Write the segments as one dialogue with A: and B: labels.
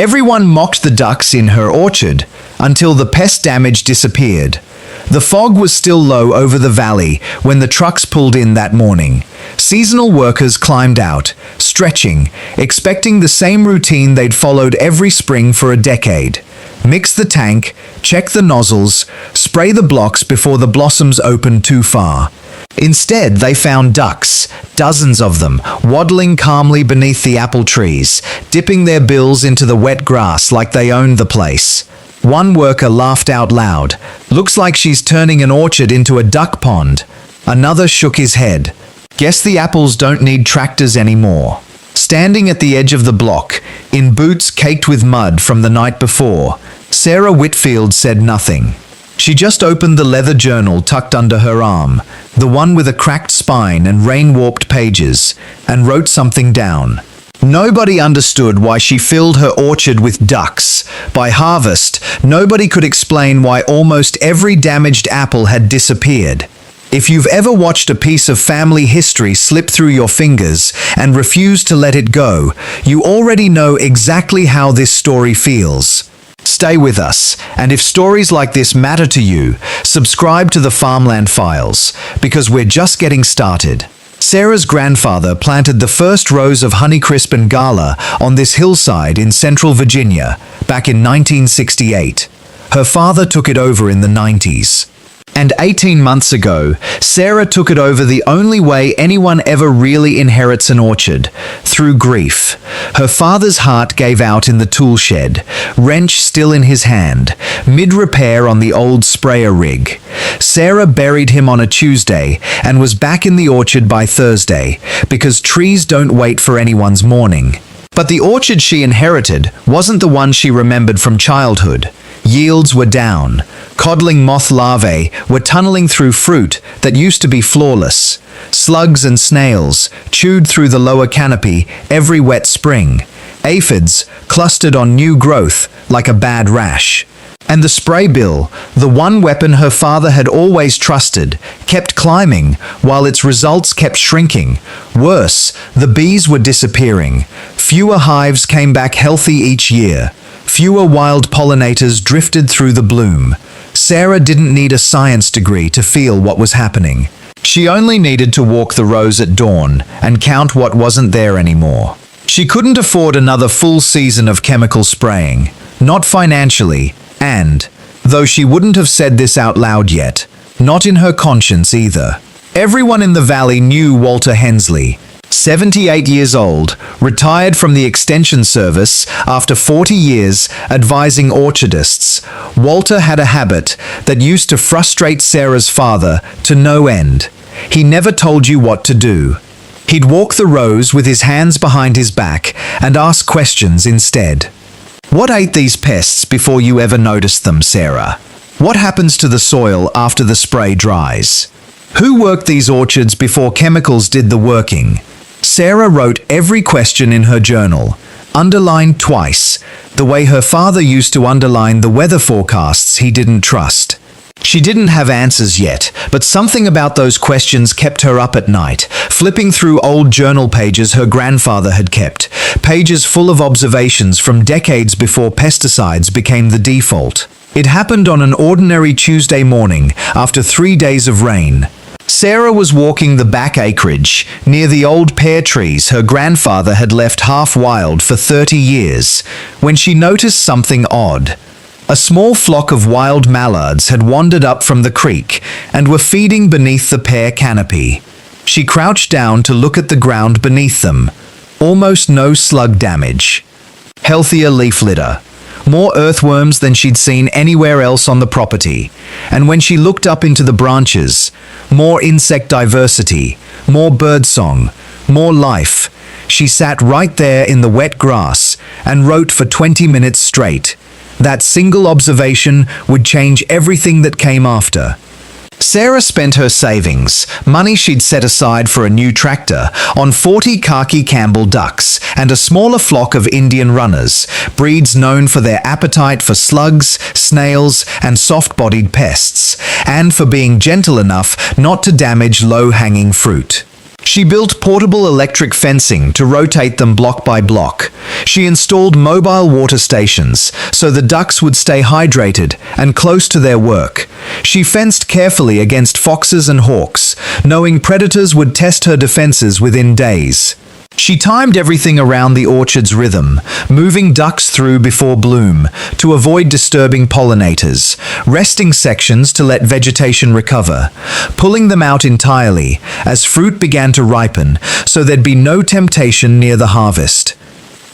A: Everyone mocked the ducks in her orchard until the pest damage disappeared. The fog was still low over the valley when the trucks pulled in that morning. Seasonal workers climbed out, stretching, expecting the same routine they'd followed every spring for a decade. Mix the tank, check the nozzles, spray the blocks before the blossoms opened too far. Instead, they found ducks, dozens of them, waddling calmly beneath the apple trees, dipping their bills into the wet grass like they owned the place. One worker laughed out loud. "Looks like she's turning an orchard into a duck pond." Another shook his head. "Guess the apples don't need tractors anymore." Standing at the edge of the block, in boots caked with mud from the night before, Sarah Whitfield said nothing. She just opened the leather journal tucked under her arm, the one with a cracked spine and rain-warped pages, and wrote something down. Nobody understood why she filled her orchard with ducks. By harvest, nobody could explain why almost every damaged apple had disappeared. If you've ever watched a piece of family history slip through your fingers and refuse to let it go, you already know exactly how this story feels. Stay with us, and if stories like this matter to you, subscribe to the Farmland Files, because we're just getting started. Sarah's grandfather planted the first rows of Honeycrisp and Gala on this hillside in central Virginia back in 1968. Her father took it over in the 90s. And 18 months ago, Sarah took it over the only way anyone ever really inherits an orchard, through grief. Her father's heart gave out in the tool shed, wrench still in his hand, mid-repair on the old sprayer rig. Sarah buried him on a Tuesday and was back in the orchard by Thursday, because trees don't wait for anyone's mourning. But the orchard she inherited wasn't the one she remembered from childhood. Yields were down. Codling moth larvae were tunneling through fruit that used to be flawless. Slugs and snails chewed through the lower canopy every wet spring. Aphids clustered on new growth like a bad rash. And the spray bill, the one weapon her father had always trusted, kept climbing while its results kept shrinking. Worse, the bees were disappearing. Fewer hives came back healthy each year. Fewer wild pollinators drifted through the bloom. Sarah didn't need a science degree to feel what was happening. She only needed to walk the rows at dawn and count what wasn't there anymore. She couldn't afford another full season of chemical spraying, not financially, and, though she wouldn't have said this out loud yet, not in her conscience either. Everyone in the valley knew Walter Hensley. 78 years old, retired from the Extension Service after 40 years advising orchardists. Walter had a habit that used to frustrate Sarah's father to no end. He never told you what to do. He'd walk the rows with his hands behind his back and ask questions instead. What ate these pests before you ever noticed them, Sarah? What happens to the soil after the spray dries? Who worked these orchards before chemicals did the working? Sarah wrote every question in her journal, underlined twice, the way her father used to underline the weather forecasts he didn't trust. She didn't have answers yet, but something about those questions kept her up at night, flipping through old journal pages her grandfather had kept, pages full of observations from decades before pesticides became the default. It happened on an ordinary Tuesday morning after 3 days of rain. Sarah was walking the back acreage, near the old pear trees her grandfather had left half wild for 30 years, when she noticed something odd. A small flock of wild mallards had wandered up from the creek and were feeding beneath the pear canopy. She crouched down to look at the ground beneath them. Almost no slug damage. Healthier leaf litter. More earthworms than she'd seen anywhere else on the property. And when she looked up into the branches, more insect diversity, more birdsong, more life. She sat right there in the wet grass and wrote for 20 minutes straight. That single observation would change everything that came after. Sarah spent her savings, money she'd set aside for a new tractor, on 40 Khaki Campbell ducks and a smaller flock of Indian runners, breeds known for their appetite for slugs, snails, and soft-bodied pests, and for being gentle enough not to damage low-hanging fruit. She built portable electric fencing to rotate them block by block. She installed mobile water stations so the ducks would stay hydrated and close to their work. She fenced carefully against foxes and hawks, knowing predators would test her defenses within days. She timed everything around the orchard's rhythm, moving ducks through before bloom to avoid disturbing pollinators, resting sections to let vegetation recover, pulling them out entirely as fruit began to ripen so there'd be no temptation near the harvest.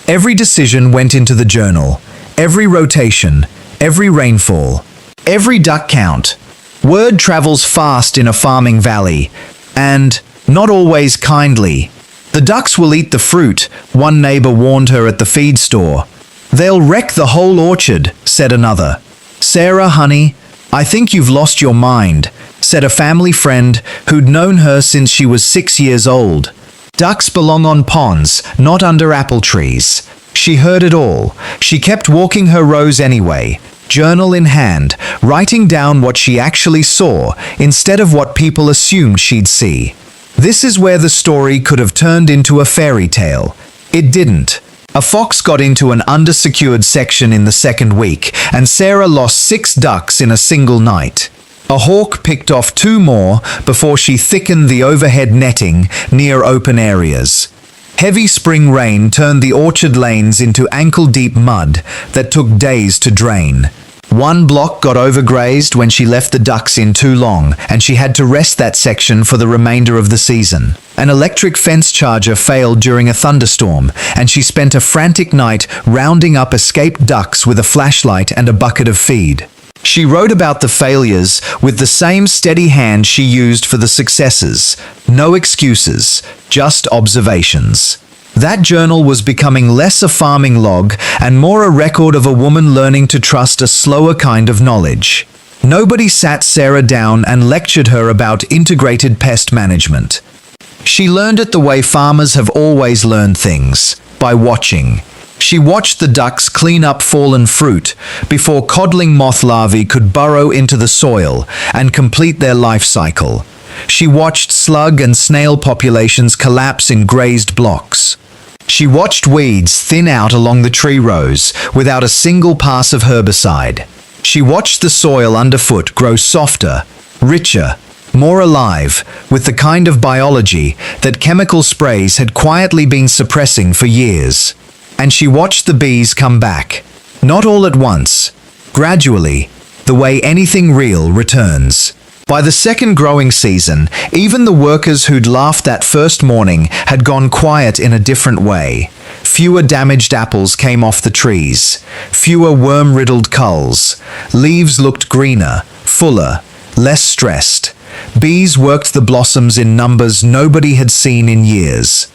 A: Every decision went into the journal, every rotation, every rainfall, every duck count. Word travels fast in a farming valley, and not always kindly. The ducks will eat the fruit, one neighbor warned her at the feed store. They'll wreck the whole orchard, said another. Sarah, honey, I think you've lost your mind, said a family friend who'd known her since she was 6 years old. Ducks belong on ponds, not under apple trees. She heard it all. She kept walking her rows anyway, journal in hand, writing down what she actually saw instead of what people assumed she'd see. This is where the story could have turned into a fairy tale. It didn't. A fox got into an undersecured section in the second week, and Sarah lost 6 ducks in a single night. A hawk picked off 2 more before she thickened the overhead netting near open areas. Heavy spring rain turned the orchard lanes into ankle-deep mud that took days to drain. One block got overgrazed when she left the ducks in too long, and she had to rest that section for the remainder of the season. An electric fence charger failed during a thunderstorm, and she spent a frantic night rounding up escaped ducks with a flashlight and a bucket of feed. She wrote about the failures with the same steady hand she used for the successes. No excuses, just observations. That journal was becoming less a farming log and more a record of a woman learning to trust a slower kind of knowledge. Nobody sat Sarah down and lectured her about integrated pest management. She learned it the way farmers have always learned things, by watching. She watched the ducks clean up fallen fruit before codling moth larvae could burrow into the soil and complete their life cycle. She watched slug and snail populations collapse in grazed blocks. She watched weeds thin out along the tree rows without a single pass of herbicide. She watched the soil underfoot grow softer, richer, more alive, with the kind of biology that chemical sprays had quietly been suppressing for years. And she watched the bees come back. Not all at once, gradually, the way anything real returns. By the second growing season, even the workers who'd laughed that first morning had gone quiet in a different way. Fewer damaged apples came off the trees, fewer worm-riddled culls. Leaves looked greener, fuller, less stressed. Bees worked the blossoms in numbers nobody had seen in years.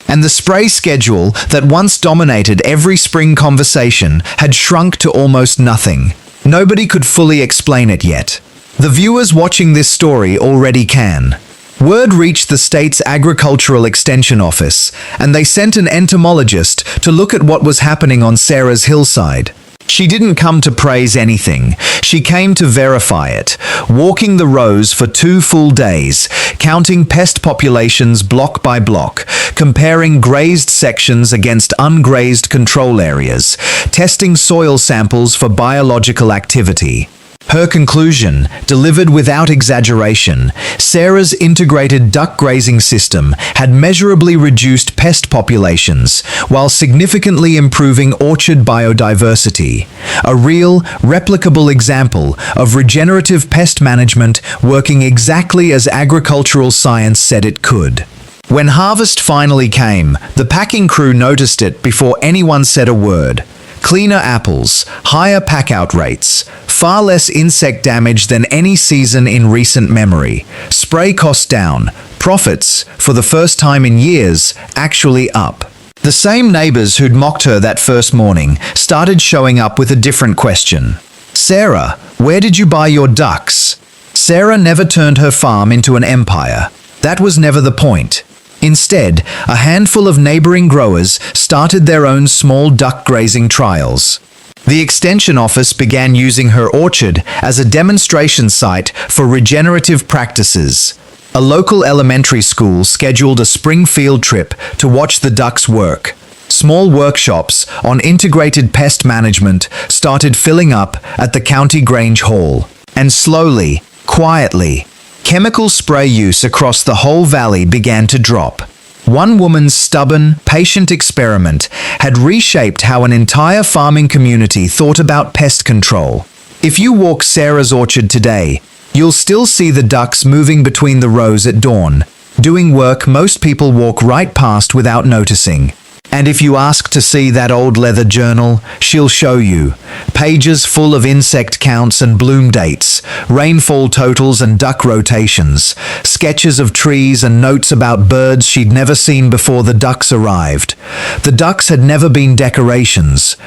A: And the spray schedule that once dominated every spring conversation had shrunk to almost nothing. Nobody could fully explain it yet. The viewers watching this story already can. Word reached the state's Agricultural Extension Office, and they sent an entomologist to look at what was happening on Sarah's hillside. She didn't come to praise anything. She came to verify it, walking the rows for 2 full days, counting pest populations block by block, comparing grazed sections against ungrazed control areas, testing soil samples for biological activity. Her conclusion, delivered without exaggeration, Sarah's integrated duck grazing system had measurably reduced pest populations while significantly improving orchard biodiversity. A real, replicable example of regenerative pest management working exactly as agricultural science said it could. When harvest finally came, the packing crew noticed it before anyone said a word. Cleaner apples, higher pack-out rates, far less insect damage than any season in recent memory. Spray costs down, profits, for the first time in years, actually up. The same neighbors who'd mocked her that first morning started showing up with a different question. Sarah, where did you buy your ducks? Sarah never turned her farm into an empire. That was never the point. Instead, a handful of neighboring growers started their own small duck grazing trials. The Extension Office began using her orchard as a demonstration site for regenerative practices. A local elementary school scheduled a spring field trip to watch the ducks work. Small workshops on integrated pest management started filling up at the county Grange Hall. And slowly, quietly, chemical spray use across the whole valley began to drop. One woman's stubborn, patient experiment had reshaped how an entire farming community thought about pest control. If you walk Sarah's orchard today, you'll still see the ducks moving between the rows at dawn, doing work most people walk right past without noticing. And if you ask to see that old leather journal, she'll show you. Pages full of insect counts and bloom dates, rainfall totals and duck rotations, sketches of trees and notes about birds she'd never seen before the ducks arrived. The ducks had never been decorations.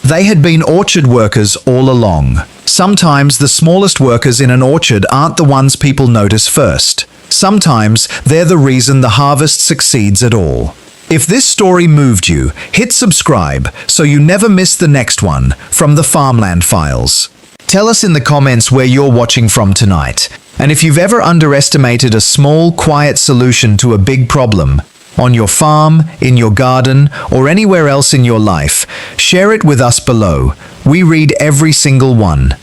A: They had been orchard workers all along. Sometimes the smallest workers in an orchard aren't the ones people notice first. Sometimes they're the reason the harvest succeeds at all. If this story moved you, hit subscribe so you never miss the next one from the Farmland Files. Tell us in the comments where you're watching from tonight. And if you've ever underestimated a small, quiet solution to a big problem, on your farm, in your garden, or anywhere else in your life, share it with us below. We read every single one.